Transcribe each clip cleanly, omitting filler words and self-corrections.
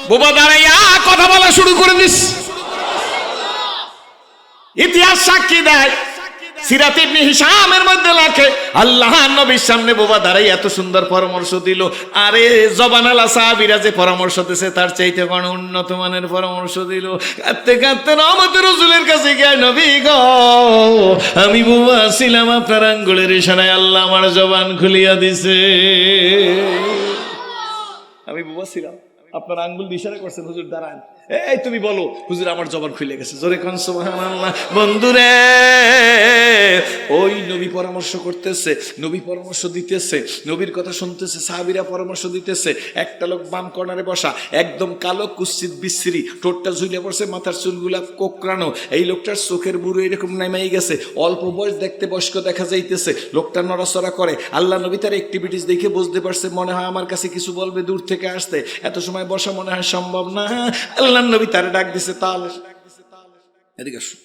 বোবা দাঁড়াইয়া কথা বলা শুরু করে দিস। ইতিহাস সাক্ষী দেয়, সিরাত ইবনে হিশামের মধ্যে লেখে আল্লাহর নবীর সামনে বোবা দাঁড়াই এত সুন্দর পরামর্শ দিল। আরে জবানালা সাহাবীরা যে পরামর্শ দিয়েছে তার চাইতে কোন উন্নত মানের পরামর্শ দিল। কাঁদতে কাঁদতে রহমতের রাসূলের কাছে গিয়ে, নবী গো, আমি বোবা ছিলাম, আপনার আঙ্গুলের ইশারায় আল্লাহ আমার জবান খুলিয়া দিছে। আমি বোবা ছিলাম, আপনার আঙ্গুল ইশারা করছেন, হুজুর দাঁড়ান, এই তুমি বলো, হুজুর আমার জবান খুলে গেছে। জোরে কোন সুবহানাল্লাহ। বন্ধুরে, ওই নবী পরামর্শ করতেছে, নবী পরামর্শ দিতেছে, নবীর কথা শুনতেছে, সাহাবীরা পরামর্শ দিতেছে। একটা লোক বাম কর্নারে বসা, একদম কালো, কুৎসিত বিশ্রী, ঠোঁটটা ঝুলে পড়ছে, মাথার চুলগুলা কোকড়ানো। এই লোকটার চোখের বুড়ো এরকম নামাই গেছে, অল্প বয়স, দেখতে বয়স্ক দেখা যাইতেছে। লোকটা নড়াচড়া করে। আল্লাহ নবী তার অ্যাক্টিভিটিস দেখে বুঝতে পারছে, মনে হয় আমার কাছে কিছু বলবে, দূর থেকে আসতে, এত সময় বসা মনে হয় সম্ভব না। আল্লাহ নবী তারে ডাক দিছে, তাহলে এদিকে আসো।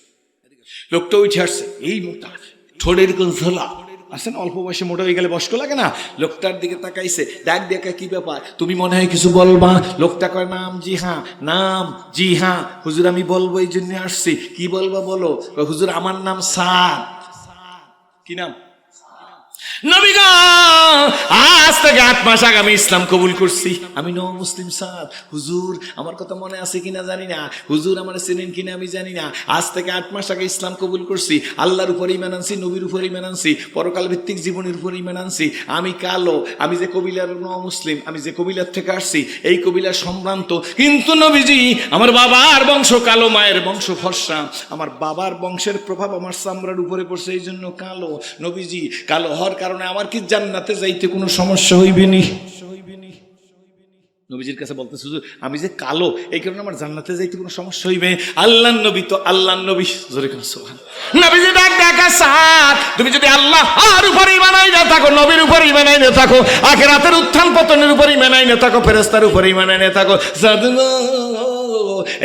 লোকটা উঠে আসছে, এই মোটা, ঠোঁটের কোন ঝোলা আসেন, অল্প বয়সে মোটা হয়ে গেলে বয়স্ক লাগে না। লোকটার দিকে তাকাইছে, ডাক দেখা, কি ব্যাপার, তুমি মনে হয় কিছু বলবা। লোকটা কয়, নাম জি হ্যাঁ, নাম জি হ্যাঁ হুজুর, আমি বলবো, এই জন্য আসছি। কি বলবা বলো। হুজুর আমার নাম সাদ। কি নাম? নবী গো, আজ থেকে 8 মাস আগে আমি ইসলাম কবুল করছি, আমি নও মুসলিম সাদ। হুজুর আমার কথা মনে আছে কিনা জানি না, হুজুর আমার চেনেন কিনা আমি জানি না, আজ থেকে 8 মাস আগে ইসলাম কবুল করছি, আল্লাহর উপর ঈমান আনছি, নবীর উপর ঈমান আনছি, পরকাল ভিত্তিক জীবনের উপর ঈমান আনছি। আমি কালো, আমি যে কবিলার নও মুসলিম, আমি যে কবিলার থেকে আসছি, এই কবিলার সম্ভ্রান্ত, কিন্তু নবীজি আমার বাবার বংশ কালো, মায়ের বংশ ফর্সা, আমার বাবার বংশের প্রভাব আমার চামড়ার উপরে পড়ছে, এই জন্য কালো। নবীজি কালো হওয়ার কারণে আমার কি জান্নাতে যাইতে কোনো সমস্যা হইবে নি? নবীজির কাছে বলতেছে, হুজুর আমি যে কালো, এই কারণে আমার জান্নাতে যাইতে কোনো সমস্যা হইবে? আল্লাহর নবী তো আল্লাহর নবী। জোরে কোন সুবহানাল্লাহ। নবীজি ডাক দেখা, সাদ তুমি যদি আল্লাহর উপর ঈমান আইনা থাকো, নবীর উপর ঈমান আইনা থাকো, আখিরাতের উত্থান পতনের উপর ঈমান আইনা থাকো, ফেরেশতার উপর ঈমান আইনা থাকো, সাদ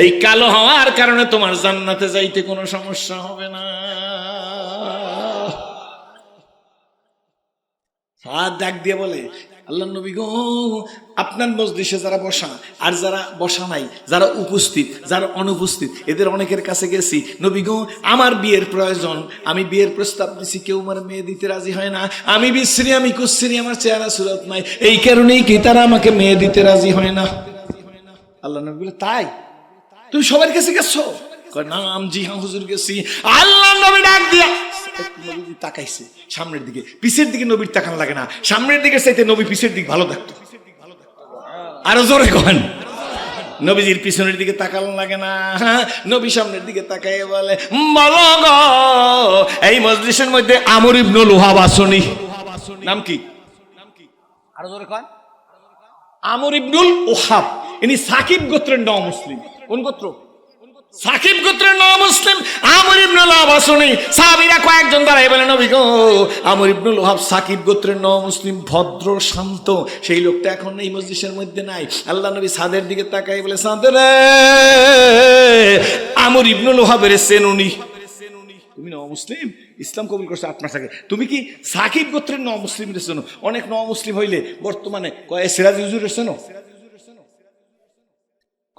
এই কালো হওয়ার কারণে তোমার জান্নাতে যাইতে কোনো সমস্যা হবে না। সাদ ডাক দিয়ে বলে, আল্লাহ নবী গো, আপনার মজলিসে যারা বসা আর যারা বসা নাই, যারা উপস্থিত, যারা অনুপস্থিত, এদের অনেকের কাছে গেছি, নবী গো আমার বিয়ের প্রয়োজন, আমি বিয়ের প্রস্তাব দিছি, কেউ আমার মেয়ে দিতে রাজি হয় না, আমি বিশ্রী, আমি কুশ্রী, আমার চেহারা সুরত নাই, এই কারণেই কি তারা আমাকে মেয়ে দিতে রাজি হয় না। আল্লাহ নবী বলে, তাই তুমি সবার কাছে গেছো? নাম জি হ্যাঁ হুজুর গেছি। আল্লাহ নবী ডাক দিয়া, নবী তাকাইছে সামনের দিকে, পিছের দিকে নবীর তাকান লাগে না, সামনের দিকে চাইতে নবী পিছের দিকে ভালো থাকতো। আরো জোরে কন। নবীজির পিছনের দিকে তাকানো লাগে না, নবী সামনের দিকে তাকাই বলে, বলো গো, এই মজলিসের মধ্যে আমর ইবনুল ওহাব আসনি? নাম কি? আরো জোরে কন। আমর ইবনুল ওহাব, ইনি সাকিব গোত্রের নও মুসলিম। কোন গোত্র? সাকিব গোত্রের নও মুসলিম। আমর ইবনুল ওহাব আসনি? সাহাবীরা কয়েকজন দাঁড়াই বলে, নবী গো, আমর ইবনুল ওহাব সাকিব গোত্রের নও মুসলিম, ভদ্র শান্ত, সেই লোকটা এখন এই মজলিসের মধ্যে নাই। আল্লাহ নবী সাদের দিকে তাকাই বলে, সাদ রে, আমর ইবনুল ওহাবের চেনুনি? তুমি নও মুসলিম, ইসলাম কবুল করছো 8 মাস আগে, তুমি কি সাকিব গোত্রের নও মুসলিমের চেনো? অনেক নও মুসলিম হইলে বর্তমানে কয় সিরাজ হুজুরের চেনো?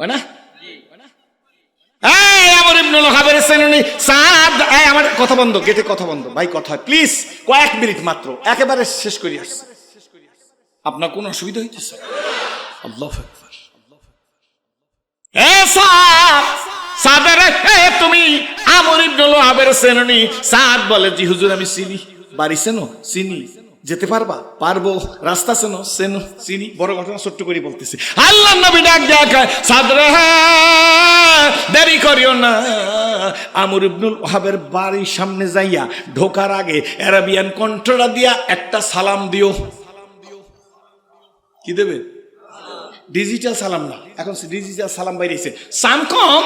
কয় না? আমর ইবনুল ওহাবের চেনুনি? সাদ, আমার কথা বন্ধ, গেটে কথা বন্ধ, ভাই কথা হয় প্লিজ, কয়েক মিনিট মাত্র, একেবারে শেষ করি আসছে। আপনার কোন অসুবিধা হইতেছে? আল্লাহু আকবার। সাদের, তুমি আমর ইবনুল ওহাবের চেনুনি? সাদ বলে, জি হুজুর আমি চিনি। বাড়ি চেনো? চিনি। যেতে পারবা? পারবো। রাস্তা চেনো? চেনো, চিনি। বড় ঘটনা ছোট্ট করে বলতেছি। আল্লাহ নবী ডাক দেয়া, সাদ রে, দেরি করিও না, আমর ইবনুল ওহাবের বাড়ির সামনে যাইয়া ঢোকার আগে আরাবিয়ান কণ্ঠটা দিয়া একটা সালাম দিও। কি দেবে? ডিজিটাল সালাম না, এখন ডিজিটাল সালাম বাইরেছে। সাম কম,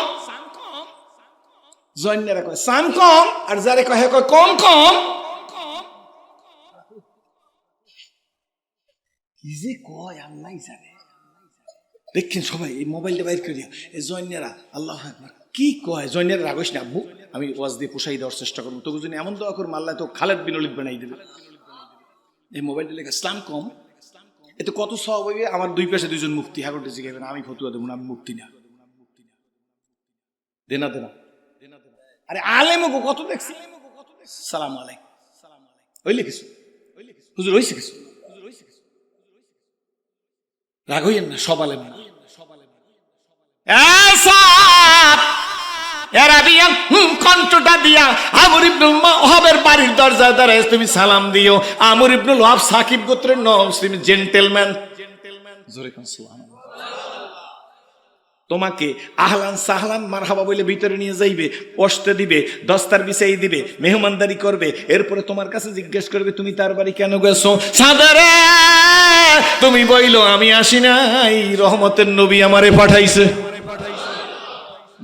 জয়নারা কয় সাম কম, আর যারে কয় কয় কম কম। কি যে কয় আল্লাহ জানে। দেখছেন সবাই এই মোবাইলটা বাইর করিয়া, এই জয়নারা আল্লাহ আকবার কি কয়। জয়নারা রাগস না আব্বু, আমি ওয়াজ দিয়ে পোষাই দেওয়ার চেষ্টা করবো, তোকে যদি এমন দোয়া করবো আল্লাহ তো খালেদ বিন ওলীদ বানাই দেবে। এই মোবাইলটা লেখা ইসলাম কম, এতে কত সব হইবে। আমার দুই পাশে দুইজন মুফতি, হাগরটে জিগাইবেন, আমি ফতুয়া দেবো না, আমি মুফতি না। দেনা দেনা আরে আলেম কত দেখছি। সালাম আলাইকুম হইলে কিছু, হুজুর হইছে কিছু, রাগ হইয়েন না, সব আলেম না। কণ্ঠটা দিয়া আমর ইবনুল ওয়াহাবের বাড়ির দরজায় দাঁড়ায় তুমি সালাম দিও। আমর ইবনুল ওয়াহাব সাকিব গোত্রের মুসলিম জেন্টেলম্যান, জোরে কোন সুবহানাল্লাহ। তোমাকে আহলান সাহলান মারহাবা বলে ভিতরে নিয়ে যাইবে, বসতে দিবে, দস্তার বিছাই দিবে, মেহমানদারি করবে। এরপরে তোমার কাছে জিজ্ঞেস করবে তুমি তার বাড়ি কেন গেছো? সাদারে তুমি বইলো আমি আসি নাই, রহমতের নবী আমারে পাঠাইছে।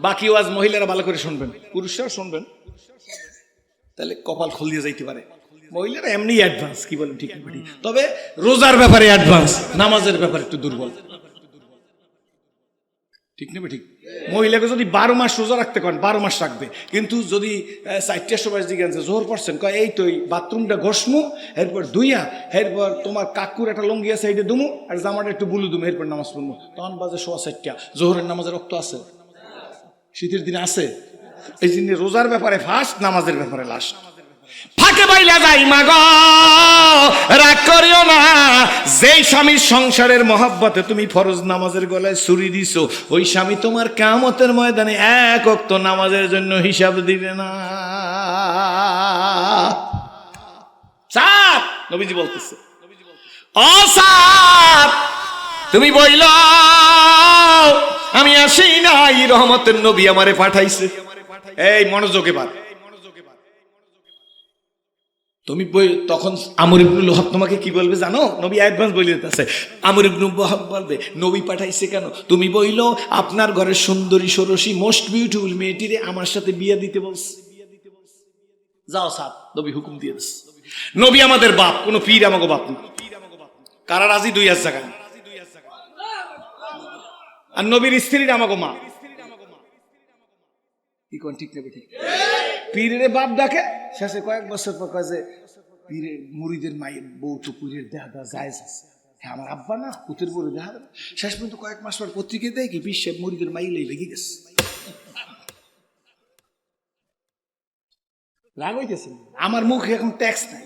বাকি ওয়াজ মহিলারা ভালো করে শুনবেন, পুরুষরা শুনবেন, তাহলে কপাল খুল দিয়ে যাইতে পারে। মহিলারা এমনি অ্যাডভান্স, কি বলেন ঠিক না? তবে রোজার ব্যাপারে অ্যাডভান্স, নামাজের ব্যাপারে একটু দুর্বল, ঠিক না? ঠিক। মহিলাকে যদি 12 মাস রোজা রাখতে পারেন 12 মাস রাখবে, কিন্তু যদি 4টার সময় জিজ্ঞাসা জোহর পড়ছেন, কয় এই তো বাথরুমটা ঘষমু, এরপর দুইয়া, এরপর তোমার কাকুর একটা লঙ্গি আছে এইটা দুমু, আর জামাটা একটু বুলু দুমু, এরপর নামাজ পড়বো। তখন বাজে 4:15, জোহরের নামাজের রক্ত আছে, শীতের দিনে আছে। এই জন্য রোজার ব্যাপারে ফার্স্ট, নামাজের ব্যাপারে লাস্ট। ফাঁকে বাইলা যাই মাগো, রাগ করিও না। যেই স্বামীর সংসারের মহব্বতে তুমি ফরজ নামাজের গলায় ছুরি দিছো, ওই স্বামী তোমার কিয়ামতের ময়দানে এক ওয়াক্ত নামাজের জন্য হিসাব দিবে না। সাত নবীজি বলতেছে, ও সাত তুমি বইল আমি আসি নাই, রহমতের নবী আমারে পাঠাইছে। এই মনোযোগে বাদ, তুমি তখন আমর ইবনুল ওয়াহাব তোমাকে কি বলবে জানো? নবী অ্যাডভান্স বলে দিতেছে। আমর ইবনুল ওয়াহাব বলবে নবী পাঠাইছে কেন? তুমি বইলো আপনার ঘরের সুন্দরী ষোড়শী মোস্ট বিউটিফুল মেয়েটিরে আমার সাথে বিয়ে দিতে বলছে, যাও সাত। নবী হুকুম দিয়ে দিচ্ছে। নবী আমাদের বাপ, কোন পীর আমাকে বাপ না। কারা রাজি? 2 হাজার জায়গা। আর নবীর স্ত্রীর আমাকে মা, কি কোন ঠিক নেবে? ঠিক। পীরের বাপ ডাকে, শেষে কয়েক বছর পর কয় যে পীরের মুরিদের মায়ের বউ তো পীরের দেখা দেওয়া যায় আছে। হ্যাঁ আমার আব্বা না, পুতের বউ দেখা দেবে। শেষ পর্যন্ত কয়েক মাস পর পত্রিকা দেয় কি বিশ্বের মুরিদের মাইলেই লেগে গেছে। রাগ হইতেছে, আমার মুখে এখন ট্যাক্স নাই,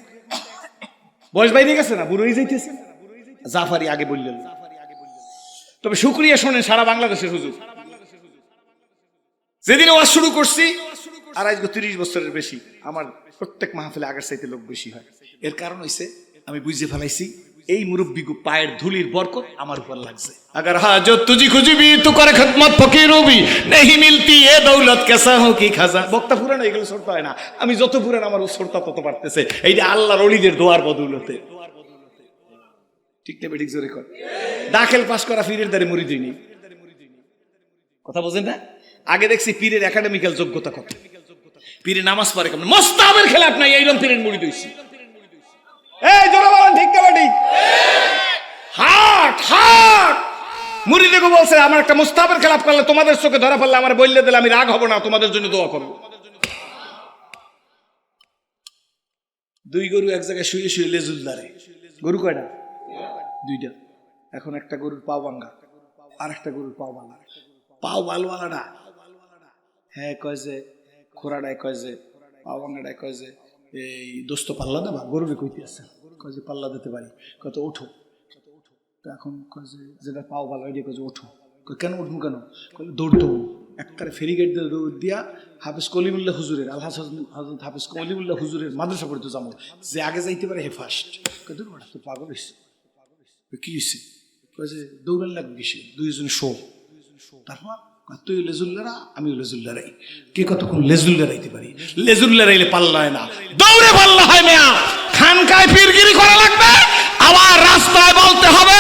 বয়স বাইরে গেছে না, বুড়োই যাইতেছে। জাফারি আগে বললেন, তবে শুকরিয়া শোনেন সারা বাংলাদেশের হুজুর। যেদিন ওয়াজ শুরু করছি আর আজকে 30 বছরের বেশি, আমার প্রত্যেক মাহফিলে আগের চাইতে লোক বেশি হয়। এর কারণ হইছে আমি বুঝে ফেলাইছি এই মুরব্বী পায়ের ধুলির বরকত আমার উপর লাগছে। अगर हाजत तुझी खुजबी तो कर खदमत फकीरों भी नहीं मिलती ये दौलत कैसा हो कि खाजा। বক্তা পুরানো এগুলো সরতে হয় না, আমি যত পুরান আমার সরতা তত বাড়তেছে। এইটা আল্লাহর ওলিদের দোয়ার বদৌলতে, ঠিক না? বেঠিক জোরে কর। দাখিল পাস করা পীরের দ্বারে মুরিদ হইনি, কথা বোঝেন না? আগে দেখছি পীরের একাডেমিক্যাল যোগ্যতা কত, পীরে নামাজ পড়ে কেমন, মোস্তাহাবের খেলাফ নাই, এইরকম পীরের মুরিদ হইছি। এই জোরে বলেন ঠিক না বেঠিক? হাট হাট মুরিদকে বলছে আমার একটা মুস্তাহাবের খেলাফ করলে তোমাদের চোখে ধরা পড়লে আমার বললে দিলে আমি রাগ হব না, তোমাদের জন্য দোয়া করব। 2 গরু এক জায়গায় শুয়ে শুয়ে লেজুল দাঁড়ে। গরু কয়টা? 2টা। এখন একটা গরুর পাও ভাঙ্গা, আর একটা গরুর পাও ভাঙা। পাও বালওয়ালাটা হ্যাঁ কয় যে, খোরাডায় কয় যে, পাও ভাঙ্গাটায় কয় যে এই দোস্ত পাল্লা দেবা, গরুরে কইতে আছে, কয় যে পাল্লা দিতে পারি, কত ওঠো। এখন কয় যে যেটা পাও ভালো ওইটা কয় যে ওঠো। কেন উঠবো কেন? দৌড় দেবো একবারে ফেরিগেট দিয়ে দৌড় দিয়া হাফিজ কলিমুল্লাহ হুজুরের আলহাজ হযরত হাফিজ কলিমুল্লাহ হুজুরের মাদ্রাসা পড়তে যাবো, যে আগে যাইতে পারে হে ফার্স্ট। কত তো পাগল হয়েছে, কি হয়েছে? কয় যে দৌড়ান লাগবে কিসে, 2 জন শো। তারপর তুই লেজুল্লারা আমিও লেজুল্লারাই, কে কতক্ষণ লেজুল্লারাইতে পারি? লেজুল্লারাইলে পাল্লা হয় না, দৌড়ে পাল্লা হয় মেয়া। খানকায় পীরগিরি করা লাগবে, আবার রাস্তায় বলতে হবে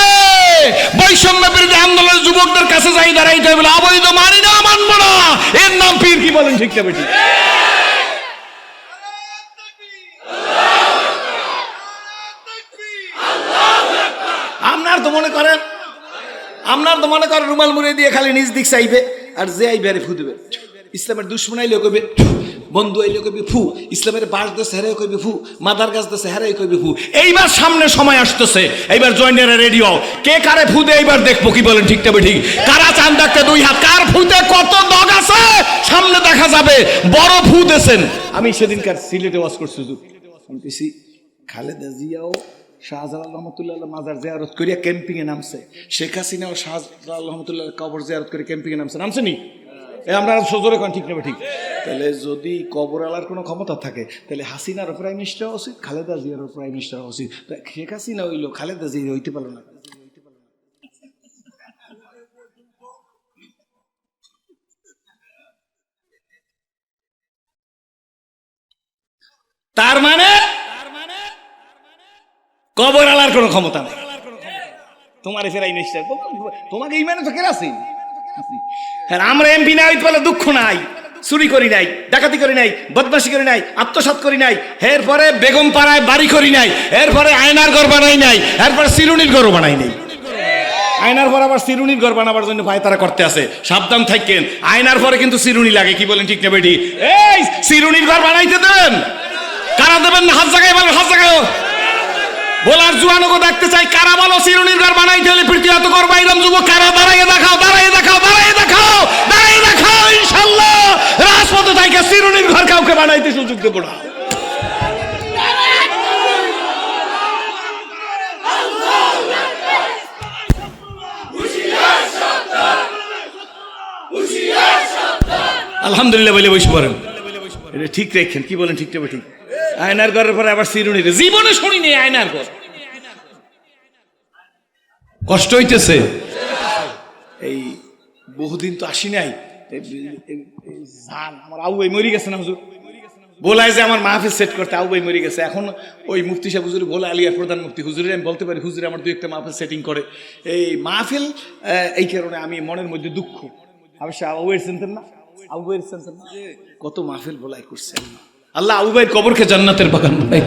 বৈষম্য বিরোধী আন্দোলনের যুবকদের কাছে যাই দাঁড়াইতে হবে অবৈধ মানি না, মানবো না, এর নাম পীর। কি বলেন ঠিক না বেঠিক? আপনার তো মনে করেন রুমাল মুড়ে দিয়ে খালি নিজ দিক চাইবে, আর যে আইবে আরে ফুদবে। ইসলামের দুশ্মন আইলে কইবে বন্ধু এলে কইবে ফু, ইসলামের বাস দেশে হেরে কইবে ফু, মাদার গাছ দেশে হেরে কইবে ফু। এইবার সামনে সময় আসতেছে, এইবার জয়েন্টারে রেডি হও, কে কারে ফু দেয় এইবার দেখবো, কি বলেন ঠিক তবে ঠিক? কারা চান দেখতে 2 হাত, কার ফুতে কত দগ আছে সামনে দেখা যাবে, বড় ফু দেছেন। আমি সেদিনকার সিলেটে ওয়াজ করছি, বলতেছি খালেদা জিয়াও শাহজালাল রহমতুল্লাহ মাজার জিয়ারত করিয়া ক্যাম্পিং এ নামছে, শেখ হাসিনাও শাহজালাল রহমতুল্লাহ কবর জিয়ারত করে ক্যাম্পিং এ নামছে নি? আমরা সজোরে কোন ঠিক নেবে ঠিক? তাহলে যদি কবর আলার কোনো ক্ষমতা থাকে তাহলে হাসিনারও প্রাইম মিনিস্টার উচিত, খালেদা জিয়ারও প্রাইম মিনিস্টার উচিত। শেখ হাসিনা হইলো, খালেদা জিয়া হইতে পারলো না। তার মানে কবর আলার কোনো ক্ষমতা নেই। তোমার প্রাইম মিনিস্টার, তোমাকে এই মানে তো কেরাসি। আমরা এমপি না হইতে পারলে দুঃখ নাই, চুরি করি নাই, ডাকাতি করি নাই, বদমাশি করি নাই, আত্মসাৎ করি নাই, এরপরে বেগম পাড়ায় বাড়ি করি নাই, এরপরে আয়নার ঘর বানাই নাই, এরপরে চিরুনির ঘর বানাই নাই। আয়নার পর আবার চিরুনির ঘর বানাবার জন্য ভাই তারা করতে আছে, সাবধান থাকেন। আয়নার পরে কিন্তু চিরুনি লাগে, কি বলেন ঠিক না বেটি? এই চিরুনির ঘর বানাইতে দেবেন, কারা দেবেন না? হাত জায়গায় বলেন, হাত জায়গায় বলার জুয়ানকে দেখতে চাই, কারা বলো চিরুনির ঘর বানাইতে হলে পৃথিবীতে করবা এরকম যুবক, কারা? দাঁড়াইয়ে দেখাও, দাঁড়াইয়ে দেখাও, দাঁড়াইয়ে দেখাও, দাঁড়াইয়ে দেখাও। ইনশাআল্লাহ রাজপথে থেকে চিরুনির ঘর কাউকে বানাইতে সুযোগ দেব না। আলহামদুলিল্লাহ বলে বসে পড়েন, এটা ঠিক রেখেন, কি বলেন ঠিক না ঠিক? আয়নার ঘরের পরে আবার চিরুনির, জীবনে শুনিনি আয়নার ঘর। কষ্ট হইতেছে, এই বহুদিন তো আসি নাই। আমার আবু ভাই মরি গেছে না হুজুর, বলায় যে আমার মাহফিল সেট করতে, আবু ভাই মরি গেছে। এখন ওই মুফতি সাহেব হুজুর বলে, আলিয়ার প্রধান মুফতি হুজুরের আমি বলতে পারি, হুজুরে আমার 2-1টা মাহফিল সেটিং করে। এই মাহফিল এই কারণে আমি মনের মধ্যে দুঃখ। অবশ্য আবু ভাইয়ের চিনতেন না? আবু ভাইয়ের চিনতেন না? কত মাহফিল বলাই করছে আল্লাহ, আবু ভাইয়ের কবরকে জান্নাতের বাগান বানাই।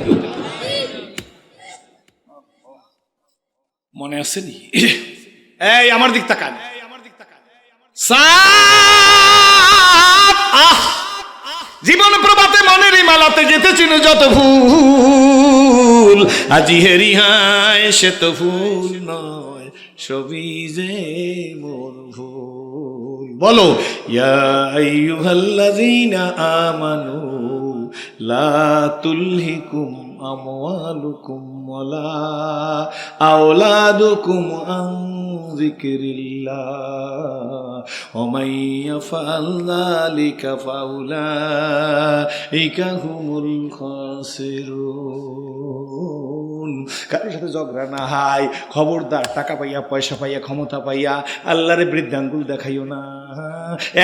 মনে আছে নি? এই আমার দিক তাকান, জীবন প্রভাতে মনের মালাতে যেতে চিন যত ফুল, আজি হেরি হায় সে তো ফুল নয়, সবই যে মোর ভুল। বলো ইয়া আইয়ুহাল্লাযীনা আমানু লা তুলহিকুম আমওয়ালুকুম ওয়ালা আওলাদুকুম আন যিকরিল্লাহ ওয়া মান ইয়াফআল যালিকা ফাউলাইকা হুমুল খাসিরুন। কারোর সাথে ঝগড়া না হয়, খবরদার। টাকা পাইয়া, পয়সা পাইয়া, ক্ষমতা পাইয়া আল্লাহরে বৃদ্ধাঙ্গুল দেখাইও না।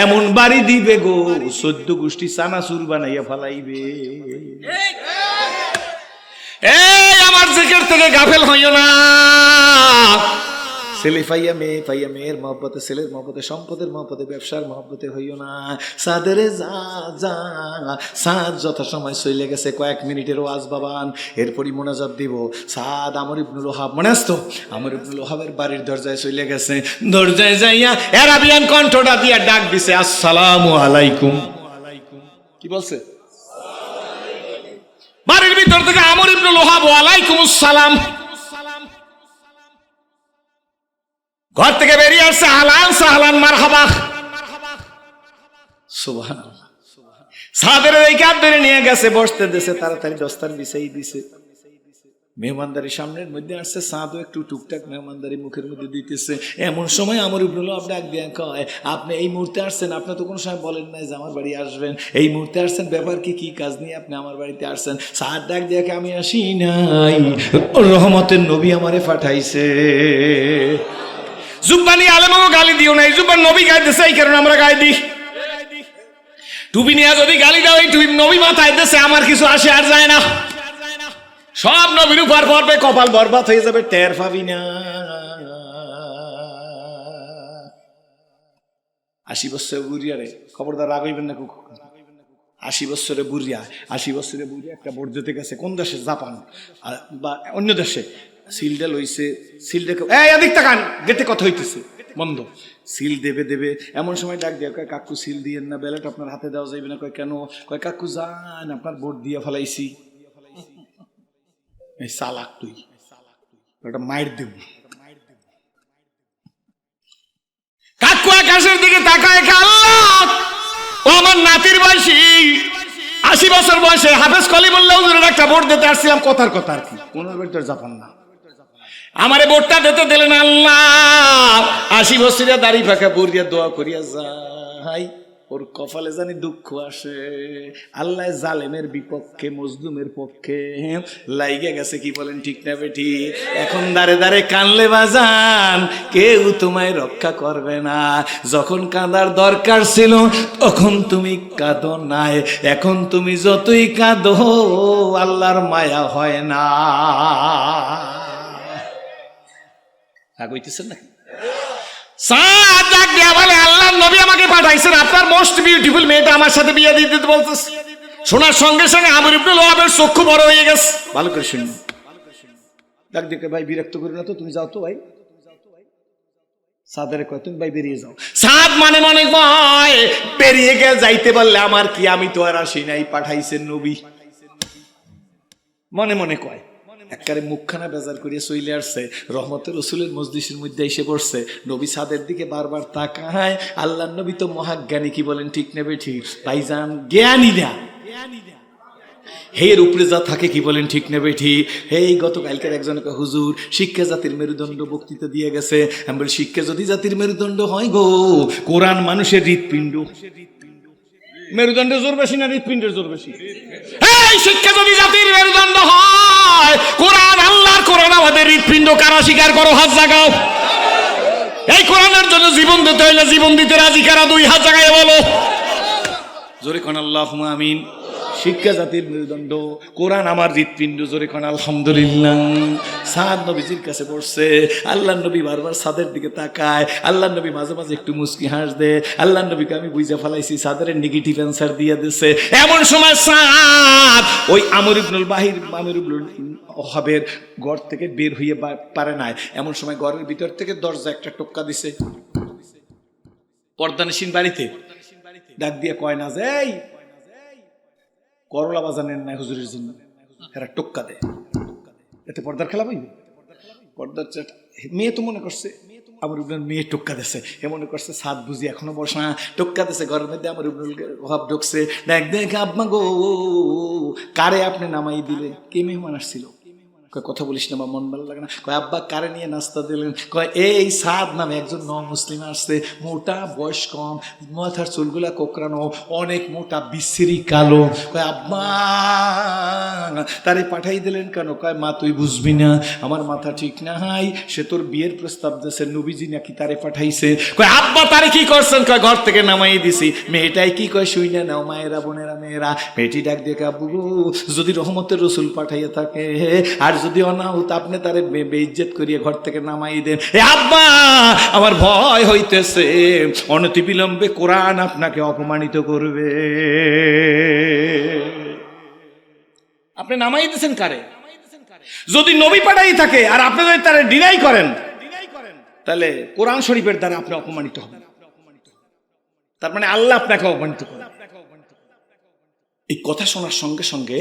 এমন বাড়ি দিবে গো 14 গোষ্ঠী চানাচুর বানাইয়া ফালাইবে। এই আমার জিকির থেকে গাফেল হইও না। ছেলে পাইয়া মেয়ে পাইয়া মেয়ের মহব্বতে, ছেলের মহব্বতে, সম্পদের মহব্বতে, ব্যবসার মহব্বতে হইও না। সাদরে যা যা সাদ যথা সময় চলে গেছে, কয়েক মিনিটের ওয়াজ বাবান, এরপরই মোনাজাত দিব। সাদ আমর ইবনুল ওহাব, মনে আসতো? আমর ইবনুল ওহাবের বাড়ির দরজায় চলে গেছে, দরজায় যাইয়া আরাবিয়ান কণ্ঠটা দিয়া ডাক দিছে, আসসালামু আলাইকুম। কি বলছে? বাড়ির ভিতর থেকে আমর ইবনুল ওহাব, ওয়ালাইকুম আসসালাম। ঘর থেকে বেরিয়ে আসছে, আহলান সাহলান মারহাবা। সুবহানাল্লাহ। সাদের এই কাপ ধরে নিয়ে গেছে, বসতে দিছে, তাড়াতাড়ি দস্তার বিছাই দিছে। মেহমানদারি সামনের মধ্যে আসছে, সাদও একটু টুকটাক মেহমানদারি মুখের মধ্যে দিতেছে। এমন সময় আমর ইবনুল ওহাব ডাক দিয়ে কয়, আপনি এই মুহূর্তে আসছেন? আপনি তো কোনো সময় বলেন নাই যে আমার বাড়ি আসবেন, এই মুহূর্তে আসছেন, ব্যাপার কি? কি কাজ নিয়ে আপনি আমার বাড়িতে আসছেন? সাদ ডাক দিয়ে, আমি আসি নাই, রহমতের নবী আমারে পাঠাইছে। জুব্বানি আলেমও গালি দিও না, এই জুব্বান নবী গায়ে দিছে, এই কারণে আমরা গায়ে দিই। টুপি নিয়ে যদি গালি দাও, এই টুপি নবী মাথায় দিছে, আমার কিছু আসে আর যায় না। সব নবীর উপর পড়বে, কপাল বরবাদ হয়ে যাবে, টের পাবি না। 80 বছরের বুড়িয়া রে, খবরদার রাগ হইবেন না। 80 বছরের বুড়িয়া, 80 বছরের বুড়িয়া একটা ভোট দিতে গেছে, কোন দেশে? জাপান বা অন্য দেশে। সিলটা লইছে, সিলটা এদিক তাকান, গেটে কথা হইতেছে। বন্ধ। সিল দেবে দেবে, এমন সময় ডাক দিয়ে কয় কাকু সিল দিয়েন না, ব্যালট আপনার হাতে দেওয়া যাইবে না। কয় কেন? কয় কাকু যান, আপনার ভোট দিয়ে ফেলাইছি। এই চালাক তুই, ওটা মাইর দেব। কাকু আকাশের দিকে তাকায়, আল্লাহ ও আমার নাতির বয়সী 80 বছর বয়সে হাফেজ কলিমুল্লাহ হুজুরের একটা ভোট দিতে আসছিলাম, কথার কথা আর কি, 15 বছর জাপান না, আমারে ভোটটা দিতে দিলেন আল্লাহ। 80 বছরিয়া দাড়ি ফাঁকা বুড়িয়া দোয়া করিয়া যাই, ওর কপালে জানি দুঃখ আসে। আল্লাহ জালেমের বিপক্ষে, মজলুমের পক্ষে লাইগে গেছে। কি বলেন ঠিক না বেটি? এখন দাঁড়ে দাঁড়ে কানলে বাজান, কেউ তোমায় রক্ষা করবে না। যখন কাঁদার দরকার ছিল তখন তুমি কাঁদো নাই, এখন তুমি যতই কাঁদো আল্লাহর মায়া হয় না। কইতেছেন নাকি? আল্লাহর নবী আমাকে পাঠাইছেন, আপনার মোস্ট বিউটিফুল মেয়েটা আমার সাথে বিয়ে দিতে বলতেছে। শোনার সঙ্গে সঙ্গে আমর ইবনুল ওয়াহাবের চক্ষু বড় হয়ে গেছে। ভালো করে শুনুন, ডাক দেখে ভাই বিরক্ত করি না তো, তুমি যাও তো ভাই। সাদের কয় তুমি ভাই বেরিয়ে যাও। সাদ মানে মনে কয় বেরিয়ে গিয়ে যাইতে পারলে আমার কি, আমি তো আর আসি নাই, পাঠাইছেন নবী। মনে মনে কয়, একবারে মুখখানা বেজার করিয়া চলে আসছে, রহমতের রসুলের মজলিসের মধ্যে এসে পড়ছে। নবী সাদের দিকে বারবার তাকায়। আল্লাহ নবী তো মহাজ্ঞানী, কি বলেন ঠিক নেবে ঠিক? ভাইজান জ্ঞানী না, হের উপরে যা থাকে, কি বলেন ঠিক নেবে ঠিক? এই গতকালকের একজনকে হুজুর শিক্ষা জাতির মেরুদণ্ড বক্তৃতা দিয়ে গেছে। আমি বলি শিক্ষা যদি জাতির মেরুদণ্ড হয় গো, কোরআন মানুষের হৃৎপিণ্ড। মেরুদণ্ডের জোর বেশি না হৃৎপিণ্ডের জোর বেশি? এই শিক্ষা যদি জাতির মেরুদণ্ড হয়, কোরআন, আল্লাহর কোরআন আমাদের হৃৎপিণ্ড। কারা স্বীকার করো? হাত জাগাও। এই কোরআনের জন্য জীবন দিতে হইলে জীবন দিতে রাজি কারা? 2 হাত জাগায় বলো। জোরে কোন আল্লাহুম্মা আমিন। শিক্ষা জাতির মেরুদণ্ড, কোরআন আমার হৃৎপিণ্ড। জোরে কোন আলহামদুলিল্লাহ। সাদ নবীজির কাছে পড়ছে। আল্লাহ নবী বারবার সাদের দিকে তাকায়। আল্লাহ নবী মাঝে মাঝে একটু মুস্কি হাস দে। আল্লাহ নবীকে আমি বুঝে ফেলাইছি, সাদের নেগেটিভ অ্যান্সার দিয়ে দিছে। এমন সময় সাদ ওই আমর ইবনুল ওয়াহাবের ঘর থেকে বের হইয়ে পারে নাই। এমন সময় ঘরের ভিতর থেকে দরজা একটা টোক্কা দিছে। পর্দানিসীন বাড়িতে ডাক দিয়ে কয় না যে এই করলা বাজানেন নাই হুজুরের জন্য, এরা টোক্কা দেয়, এতে পর্দার খেলা পাইবে? পর্দার মেয়ে তো মনে করছে আমার ইবনুল মেয়ে টোক্কা দিছে, এ মনে করছে সাদ বুঝি এখনো বসা, টোক্কা দিছে। ঘরের মধ্যে আমার ইবনুল ওয়াহাব ঢুকছে। দেখ দেখ আব্বা গো, কারে আপনি নামাই দিলেন? কে মেহমান আসছিল? কয় কথা বলিস না, মন ভালো লাগে না। কয় আব্বা কারে নিয়ে নাস্তা দিলেন? কয় এই সাদ নামে একজন মুসলিম আসছে, মোটা, বয়স কম, মাথার চুলগুলা কোকড়ানো, অনেক মোটা, বিশ্রী কালো। কয় আব্বা তারে পাঠাই দিলেন কেন? কয় মা তুই বুঝবি না, আমার মাথা ঠিক না হাই, সে তোর বিয়ের প্রস্তাব দিয়েছে, নবীজি নাকি তারে পাঠাইছে। কয় আব্বা তারে কি করছেন? কয় ঘর থেকে নামাই দিছি। মেয়েটাই কি কয় শুই না নাও, মায়েরা বোনেরা মেয়েরা। মেয়েটি ডাক দেখে আব্বু যদি রহমতের রসুল পাঠাইয়া থাকে, আর যদি অনাহুত আপনি তারে বেইজ্জত করিয়ে ঘর থেকে নামাই দেন। আব্বা আমার ভয় হইতেছে, অনতি বিলম্বে কোরআন আপনাকে অপমানিত করবে। আপনি নামাই দিয়েছেন কারে? যদি নবী পাঠাই থাকে আর আপনি যদি তারে ডিনাই করেন, তাহলে কোরআন শরীফের দ্বারা আপনি অপমানিত হবেন। তার মানে আল্লাহ আপনাকে অপমানিত করেন। এই কথা শোনার সঙ্গে সঙ্গে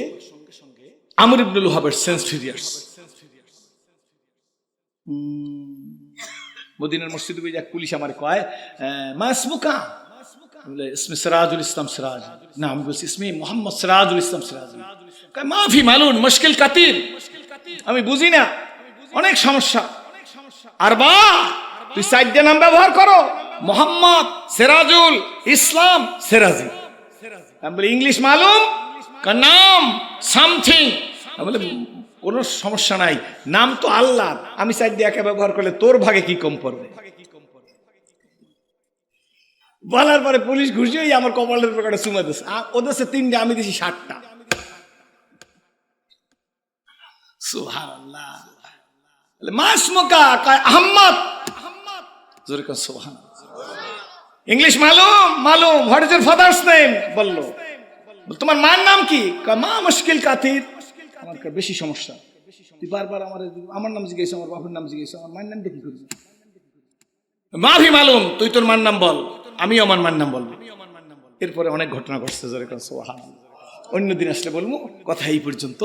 আমর ইবনুল ওয়াহাবের সেন্স ফিরিয়ার্স। মদিনার মসজিদে এক পুলিশ আমার কয় মাসমুকা, বলে ইসমে সিরাজুল ইসলাম সিরাজ। না আমি বলছি ইসমে মোহাম্মদ সিরাজুল ইসলাম সিরাজ। কয় মাফি মালুন মুশকিল কাতির। আমি বুঝি না, অনেক সমস্যা। আর বা তুই 4 নাম ব্যবহার করো, মোহাম্মদ, সিরাজুল ইসলাম, সিরাজি। আমি বলি ইংলিশ মালুম? নাম সামথিং। বলে কোনো সমস্যা নাই, নাম তো আল্লাহ, আমি 4 দিয়ে একা ব্যবহার করলে তোর ভাগে কি কম পড়বে? বলার পরে পুলিশ ঘুষি হয়ে আমার কপালের উপর একটা চুমা দিচ্ছে। ওদের 3টে, আমি দিছি 7টা। সুবহানাল্লাহ। মাসমুকা কয় আহমদ। জোরে কয় সুবহানাল্লাহ। English Malum? Malum. What is your fathers name? বললো। তোমার মার নাম কি? কয় মা মুশকিল কাতির। আমার বেশি সমস্যা, তুই বারবার আমার নাম জিজ্ঞেস, আমার বাপের নাম জিজ্ঞেস, আমার মায়ের নাম দেখি করি। মাফি মালুম, তুই তোর মার নাম বল, আমি আমার মার নাম বলবো। এরপরে অনেক ঘটনা ঘটছে, জোরে কোন সুবহানাল্লাহ। অন্যদিন আসলে বলবো, কথা এই পর্যন্ত।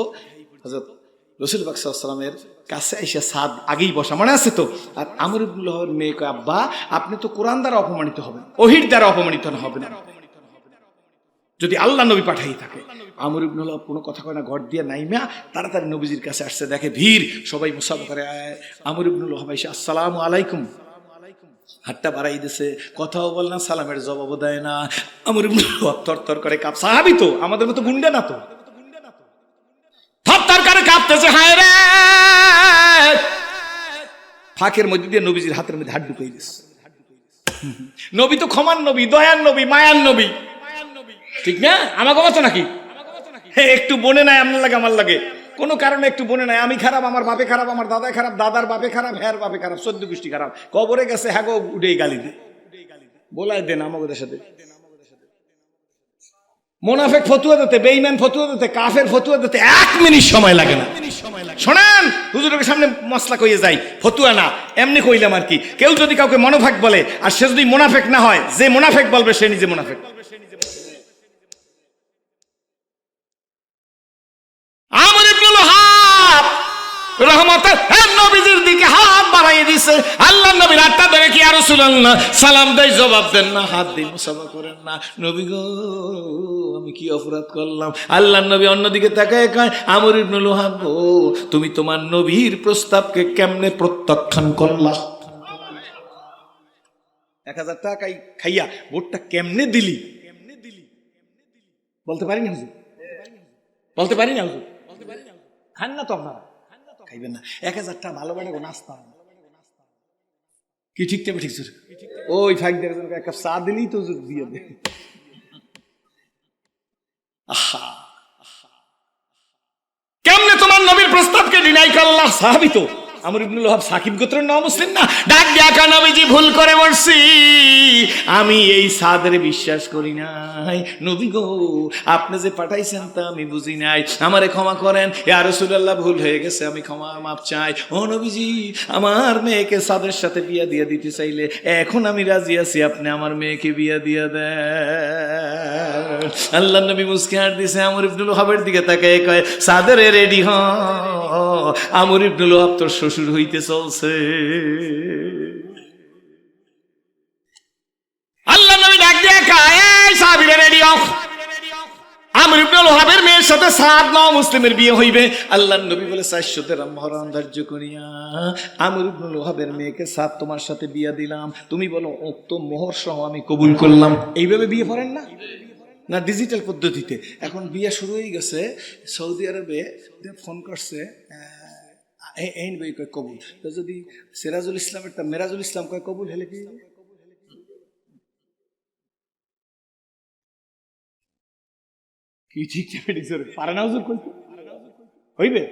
হযরত রাসূল পাক সাল্লাল্লাহু আলাইহি ওয়াসাল্লামের কাছে আইসা সাদ আগেই বসা, মনে আছে তো? আর আমর ইবনুল ওহাবের মেয়ে কয়, আব্বা আপনি তো কোরআন দ্বারা অপমানিত হবেন, ওহীর দ্বারা অপমানিত হবেন যদি আল্লাহ নবী পাঠাই থাকে। আমর ইবনুল ওহাব কোনো কথা কয় না, ঘর দিয়ে নাইমা তাড়াতাড়ি নবীজির কাছে আসছে, দেখে ভিড়, সবাই মুসাফা করে। আমর ইবনুল ওহাব এসে আসসালামু আলাইকুম, হাতটা বাড়াই দিছে, কথাও বল না, সালামের জবাবও দেয় না। আমর ইবনুল ওহাব থরথর করে কাঁপ, সাহাবী তো, আমাদের মতো গুন্ডা না তো, থরথর করে কাঁপতেছে। হায় রে, ফাঁকের মধ্যে দিয়ে নবীজির হাতের মধ্যে হাত ঢুকাই দিছে। নবী তো ক্ষমার নবী, দয়ার নবী, মায়ার নবী, ঠিক না? আমাকে মতো নাকি? একটু বনে নাই আপনার লাগে আমার লাগে, কোনো কারণে একটু বনে নাই, আমি খারাপ, আমার বাপে খারাপ, আমার দাদা খারাপ, দাদার বাপে খারাপ, হ্যার বাপে খারাপ, 14 গোষ্ঠী খারাপ, কবরে গেছে হ্যাগো উঠে গালি দে, বলাই দেন আমাদের সাথে। মোনাফেক ফতুয়া দিতে, বেঈমান ফতুয়া দিতে, কাফের ফতুয়া দিতে 1 মিনিট সময় লাগে না। শোনেন, হুজুরের সামনে মশলা কইয়ে যাই, ফতুয়া না, এমনি কইলাম আর কি। কেউ যদি কাউকে মোনাফেক বলে, আর সে যদি মোনাফেক না হয়, যে মোনাফেক বলবে সে নিজে মোনাফেক। আমর ইবনুল ওহাব রহমতের নবীজির দিকে হাত বাড়াইয়ে দিছে। আল্লাহ নবীর হাতটা ধরে, কি ইয়া রাসূলুল্লাহ, সালাম দেয়, জবাব দেন না, হাত দিয়ে মুসাফা করেন না। নবী গো, আমি কি অপরাধ করলাম? আল্লাহ নবী অন্যদিকে তাকায় কয়, আমর ইবনুল ওহাব গো, তুমি তোমার নবীর প্রস্তাবকে কেমনে প্রত্যাখ্যান করলা? 1000 টাকা খাইয়া ভোটটা কেমনে দিলি? বলতে পারি না হুজুর, বলতে পারি না হুজুর, খান না তো আপনারা, খাইবেন না। 1000 টাকা ভালো বাড়ে নাস্তা কি ঠিক ঠিক স্যার, ওই ফাইক দেড় এক কাপ চা দিলেই তো দিয়ে দে। কেমনে তোমার নবীর প্রস্তাবকে ডিনাই করলা? সাহাবী তো, আমর ইবনুল ওহাব সাকিব গোত্রের নও মুসলিম না? ডাক দিয়া কা, নবীজি ভুল করে বলছি, আমি এই সাদের বিশ্বাস করি নাই। নবী গো, আপনি যে পাঠাইছেন তা আমি বুঝি নাই, আমারে ক্ষমা করেন। ইয়া রাসূলুল্লাহ, ভুল হয়ে গেছে, আমি ক্ষমা মাপ চাই। ও নবীজি, আমার মেয়েকে সাদের সাথে বিয়া দিয়ে দিতে চাইলে এখন আমি রাজি আছি, আপনি আমার মেয়েকে বিয়া দিয়া দেন। আল্লাহ নবী মুস্কি হাত দিছে, আমর ইবনুল ওহাবের দিকে তাকায় কয়, সাদের রেডি হ, আমর ইবনুল ওহাব তোর শ্বশুর হইতে চলছে। আল্লাহ নবী ডাক দিয়ে কয়, এই সাহাবীরা রেডি হও, আমর ইবনুল ওহাবের মেয়ের সাথে সাদ নও মুসলিমের বিয়ে হইবে। আল্লাহ নবী বলে, 400 দিরহাম মহরান ধার্য করিয়া আমর ইবনুল ওহাবের মেয়েকে সাদ তোমার সাথে বিয়া দিলাম, তুমি বলো উক্ত মোহর সহ আমি কবুল করলাম। এইভাবে বিয়ে করেন না, না ডিজিটাল পদ্ধতিতে। এখন বিয়ে শুরু হয়ে গেছে, সৌদি আরবে ফোন করছে, এই বই কয় কবুল, তো যদি সিরাজুল ইসলামের তা মেরাজুল ইসলাম কয় কবুল, হেলে কি কি ঠিক পারে না হুজুর? কইতে হইবে,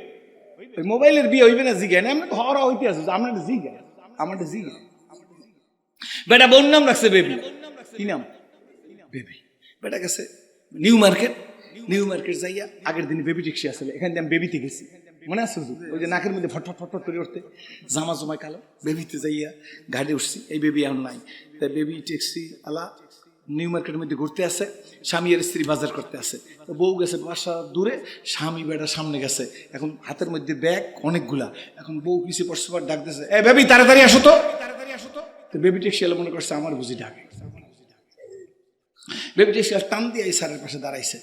ওই মোবাইলের বিয়ে হইবে না জিগা না, আমরা তো হওয়া হইতে আছো, আমরা জিগা, আমার জিগা। বেটা বোন নাম রাখছে বেবি, কি নাম? বেবি। বেটা গেছে নিউ মার্কেট, নিউ মার্কেট যাইয়া আগের দিন বেবি ট্যাক্সি আসলে, এখান দিয়ে আমি বেবিতে গেছি, মনে আছে হুজুর? ওই যে নাকের মধ্যে ফটফট ফটফট করে উঠতে, জামা জমায় কালো, বেবিতে যাইয়া গাড়ি উঠছি, এই বেবি এখন নাই। তাই বেবি ট্যাক্সি আলা নিউ মার্কেটের মধ্যে ঘুরতে আসে, স্বামী আর স্ত্রী বাজার করতে আসে। তো বউ গেছে বাসা দূরে, স্বামী বেটা সামনে গেছে, এখন হাতের মধ্যে ব্যাগ অনেকগুলা, এখন বউ পিছিয়ে পড়ছে, ডাক দিয়েছে, এ বেবি তাড়াতাড়ি আসো তো, তাড়াতাড়ি আসো তো। তো বেবি ট্যাক্সি এলো, মনে করছে আমার বুঝি ডাকে। বেবি ট্যাক্সি টান দিয়ে এই স্যারের পাশে দাঁড়াইছে,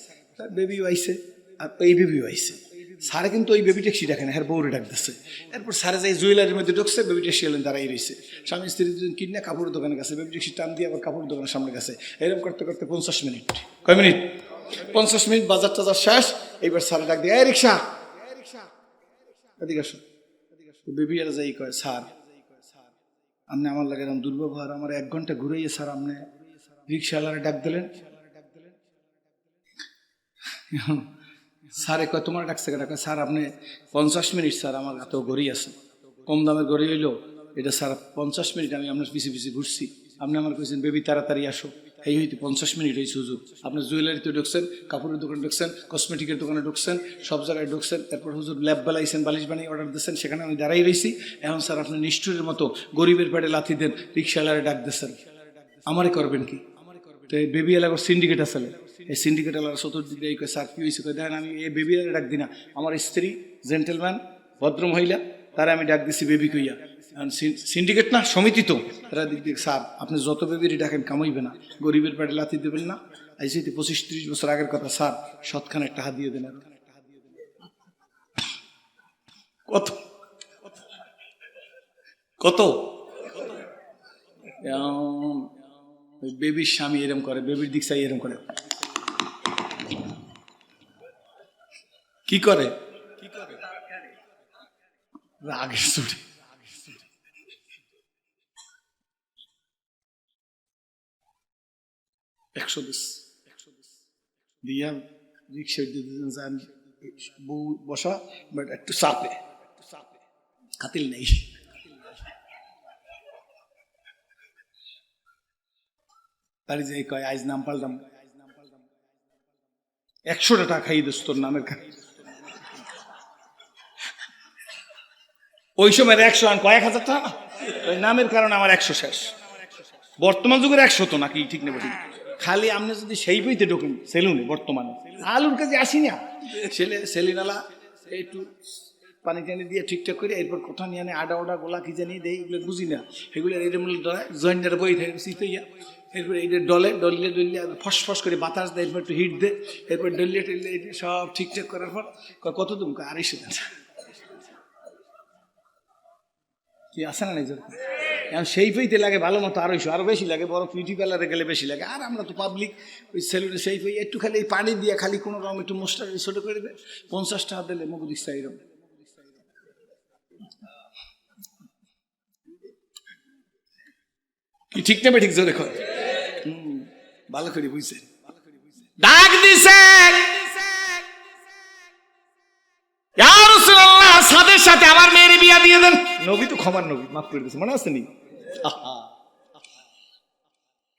বেবিও আইছে আর এই বেবিও আইছে। স্যারে কিন্তু ওই বেবি ট্যাক্সি ডাকে না, হ্যাঁ বউরে ডাক দিচ্ছে। এরপর স্যারে যাই জুয়েলারির মধ্যে ঢুকছে, বেবি ট্যাক্সি এলেন দাঁড়াই রয়েছে। স্বামী স্ত্রী দুজন কিনে কাপড়ের দোকানে গেছে, বেবি ট্যাক্সি টান দিয়ে আবার কাপড়ের দোকানের সামনে গেছে। এরকম করতে করতে 50 মিনিট, কয় মিনিট? 50 মিনিট বাজার টাজার শেষ। এইবার স্যারে ডাক দিয়ে, এই রিক্সা, এদিকে আসো। বেবি আর যাই কয়, স্যার আপনি আমার লাগে এরকম দুর্ব্যবহার, আমার 1 ঘন্টা ঘুরাইয়ে স্যার আপনি রিক্সাওয়ালারে ডাক দিলেন। স্যারে কয়, তোমার ডাকছে কেন? স্যার আপনি 50 মিনিট, স্যার আমার এত গড়ি আছে, কম দামের গড়ি হইলো এটা স্যার, 50 মিনিট আমি আপনার পিছিয়ে পিছিয়ে ঘুরছি, আপনি আমার কইছেন বেবি তাড়াতাড়ি আসো, এই হইতে 50 মিনিট হয়েছে হুজুর। আপনি জুয়েলারিতে ঢুকছেন, কাপড়ের দোকানে ঢুকছেন, কসমেটিকের দোকানে ঢুকছেন, সব জায়গায় ঢুকছেন, এরপর হুজুর ল্যাব বেলাইছেন, বালিশ বানিয়ে অর্ডার দিচ্ছেন, সেখানে আমি দাঁড়াই রয়েছি। এখন স্যার আপনি নিষ্ঠুরের মতো গরিবের পেটে লাথি দেন, রিক্সাওয়ালারে ডাক দিচ্ছেন, আমারে করবেন কি? তো এই বেবি এলাকার সিন্ডিকেট আসলে, এই সিন্ডিকেট এলাকার চতুর্দিক দিয়ে কয় স্যার কি হয়েছে? দেখেন আমি এই বেবি এলাকা ডাক দিই না, আমার স্ত্রী জেন্টেলম্যান ভদ্র মহিলা, তারা আমি ডাক দিছি বেবি কইয়া। সিন্ডিকেট না সমিতি তো, তারা দিক দিক স্যার আপনি যত বেবিরই ডাকেন কামাইবে না, গরিবের পেটে লাথি দেবেন না। এই 25-30 বছর আগের কথা স্যার, সৎখানে একটা হাত দিয়ে দেন। কত কত বেবির স্বামী এরম করে, বেবির দিক চাই এরম করে, কি করে রাগের চুরি। একশো দিয়া রিক্সা যান, বউ বসা, বাট একটু চাপে, খাতিল নেই। তারি যে কয় আজ নাম পাল্টাম, 100টা টাকা খাই দিস তোর নামের কাছে। ওই সময় 100 আন কয়েক হাজার টাকা না, ওই নামের কারণে আমার 100 শেষ। বর্তমান যুগের 100 তো নাকি ঠিক নেবে, ঠিক খালি আপনি যদি সেই বইতে ঢোকেন সেলুনে, বর্তমানে আলুর কাছে আসি না, সেলিনালা একটু পানি টানি দিয়ে ঠিকঠাক করে এরপর কোথা নিয়ে আনে, আডা ওডা গোলা কি জানি দেয়, এগুলো বুঝি না, এগুলো এরকম জয়েন্টের বই থাকে শীতইয়া, এরপর এটা ডলিয়ে ফসফস করে বাতাস দেয়, এরপর একটু হিট দেয়, এরপর ডলিয়ে টলিয়ে সব ঠিকঠাক করার পর কত তুমি 250 দেন কি আসে না? এখন সেই ফেইতে লাগে ভালো মতো 250, আরো বেশি লাগে, বড় বিউটি পার্লারে গেলে বেশি লাগে। আর আমরা তো পাবলিক, ওই সেলুনে সেই ফেই একটু খালি এই পানি দিয়ে খালি কোনো রকম একটু মোস্টার ছোট করে দেয়, 50 টাকা দিলে মগু দিচ্ছে এরকম। কি ঠিক নেবে ঠিক জোরে কর, ভালো করে বুঝছে। ডাক দিছে ইয়া রাসূলুল্লাহ, সাদের সাথে আমার মেয়ের বিয়া দিয়ে দেন। নবী তো ক্ষমার নবী, মাফ করে দিয়েছে, মনে আছে নি?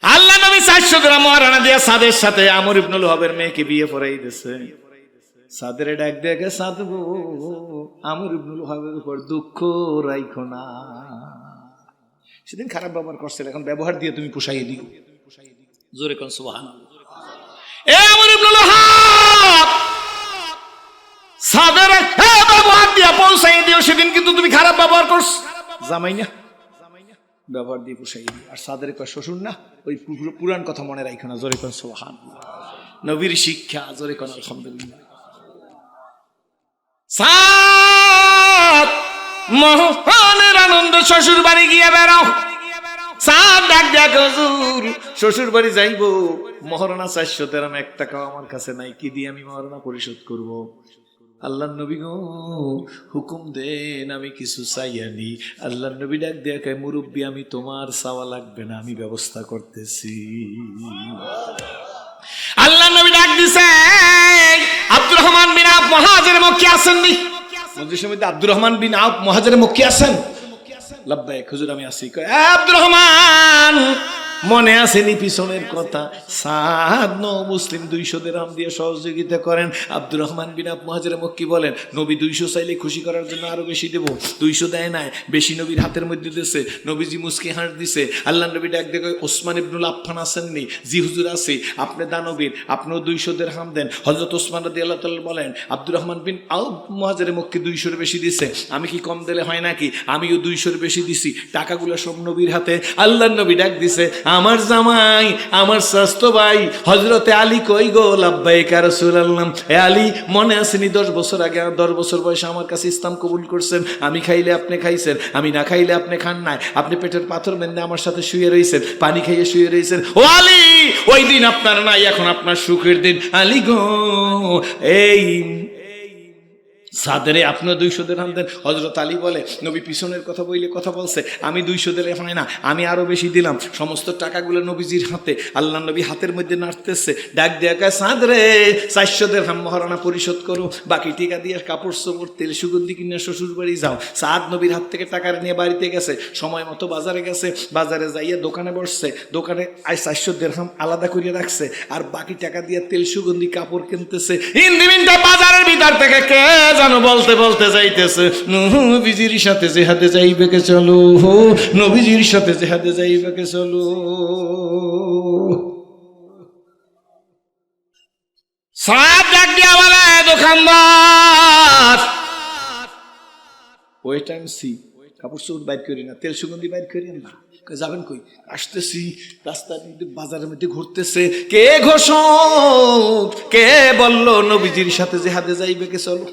আল্লাহ নবী 400 গ্রাম মহারানা দিয়া সাদের সাথে আমর ইবনুল ওহাবের মেয়েকে বিয়ে পড়াই দিয়েছে। সাদের ডাক দেখে, সাদ গো, আমর ইবনুল ওহাবের উপর দুঃখ রাইখো না, সেদিন খারাপ ব্যবহার করছিল, এখন ব্যবহার দিয়ে তুমি পোষাইয়ে দিও। জোরে কোন সুবহানাল্লাহ। এ আমর ইবনুল ওহাব, সাদের ব্যবহার দিয়ে পৌঁছাইয়ে দিও, সেদিন কিন্তু তুমি খারাপ ব্যবহার করছো। জামাই না, ব্যবহার দিয়ে পোষাইয়ে দিও। আর সাদের কয় শ্বশুর না, ওই পুরান কথা মনে রাখো না। জোরে কোন সুবহানাল্লাহ। নবীর শিক্ষা, জোরে কোন আলহামদুলিল্লাহ। সাদ মোহনের আনন্দ শ্বশুর বাড়ি গিয়ে বেড়াও। সাদ ডাক ডাক, হুজুর শ্বশুর বাড়ি যাইবো, মহারণা 400 দিরহাম, 1 টাকাও আমার কাছে নাই, কি দিয়ে আমি মহারণা পরিশোধ করব? আল্লাহর নবী গো হুকুম দেন, আমি কিছু চাইয়ানি। আল্লাহর নবী ডাক দেখায়, মুরব্বী আমি তোমার চাওয়া লাগবে না, আমি ব্যবস্থা করতেছি। আল্লাহর নবী ডাক দিছে, আব্দুর রহমান বিন আওফ মুহাজির মক্কি আসেননি? মজলিসের মধ্যে আব্দুর রহমান বিন আওফ মুহাজির মক্কি আছেন? লাব্বাইক হুজুর আমি আছি। কয় আব্দুর রহমান, মনে আসেনি পিছনের কথা? সাদ নও মুসলিম 200 দিরহাম দিয়ে সহযোগিতা করেন। আব্দুর রহমান বিন আওফ মুহাজির মক্কি বলেন, নবী 200 চাইলে খুশি করার জন্য আরো বেশি দেব। 200 দেয় নাই, বেশি নবীর হাতের মধ্যে দিয়েছে। নবীজি মুস্কি হাঁস দিছে। আল্লাহ নবী ডাক দেখে, ওসমান ইবনুল আফফান আসেননি? জি হুজুর আছে। আপনি দানবীর, আপনিও 200 দিরহাম দেন। হযরত ওসমান রাদিয়াল্লাহু তাআলা বলেন, আব্দুর রহমান বিন আওফ মুহাজির মক্কি 200 বেশি দিছে, আমি কি কম দিলে হয় নাকি? আমিও 200 বেশি দিছি, টাকাগুলো সব নবীর হাতে। আল্লাহ নবী ডাক দিছে, আমার জামাই, আমার স্বাস্থ্য ভাই হযরতে আলী কই গো? লাব্বাইক ইয়া রাসূলুল্লাহ। এ আলী, মনে আসেনি 10 বছর আগে, 10 বছর বয়সে আমার কাছে ইসলাম কবুল করছেন? আমি খাইলে আপনি খাইছেন, আমি না খাইলে আপনি খান নাই। আপনি পেটের পাথর মেনে আমার সাথে শুয়ে রয়েছেন, পানি খাইয়ে শুয়ে রয়েছেন। ও আলী, ওই দিন আপনার নাই, এখন আপনার সুখের দিন। আলী গো, এই সাদেরে আপনিও 200 দিরহাম দেন। হযরত আলী বলে নবী পিছনের কথা বইলে কথা বলছে, আমি 200 দিলে হয় না, আমি আরো বেশি দিলাম। সমস্ত টাকাগুলো নবীজির হাতে, আল্লাহ নবী হাতের মধ্যে নাড়তেছে, ডাক দিয়ে কয় সাদরে 400 দিরহাম মহারণা পরিশোধ করো, বাকি টাকা দিয়ে কাপড় চোপড় তেল সুগন্ধি কিনে শ্বশুর বাড়ি যাও। সাদ নবীর হাত থেকে টাকা নিয়ে বাড়িতে গেছে, সময় মতো বাজারে গেছে, বাজারে যাইয়া দোকানে বসছে, দোকানে 400 দিরহাম আলাদা করে রাখছে, আর বাকি টাকা দিয়ে তেল সুগন্ধি কাপড় কিনতেছে। ইন্দিমিনটা বাজারের ভিতর থেকে কে জানো বলতে বলতে যাইতেছে, নবীজির সাথে জিহাদে যাইবে কে চলো, নবীজির সাথে জিহাদে যাইবে কে চলো। সাদ ডাক দিয়া বলে দোকানদার, ওয়েট এন্ড সি, কাপড় চোপড় বাইর করি না, তেল সুগন্ধি বাইর করি না। যাবেন কই? আসতেছি। রাস্তার মধ্যে বাজারের মধ্যে ঘুরতেছে, কে ঘোষক, কে বললো নবীজির সাথে জিহাদে যাইবে কে চলো।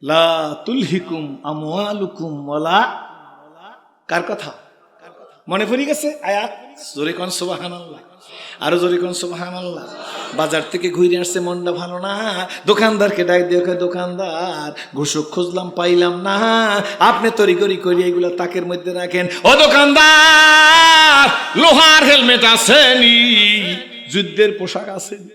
লা তুলহিকুম আমওয়ালুকুম ওয়ালা, কার কথা মনে পড়ে গেছে? আয়াত জোরে কোন সুবহানাল্লাহ, আরো জোরে কোন সুবহানাল্লাহ। বাজার থেকে ঘুরে আসছে, মনটা ভালো না, দোকানদারকে ডাক দিয়ে কয় দোকানদার ঘোষক খুঁজলাম পাইলাম না, আপনি তড়িঘড়ি করে এগুলো তাকের মধ্যে রাখেন। ও দোকানদার, লোহার হেলমেট আসেনি, যুদ্ধের পোশাক আসেনি,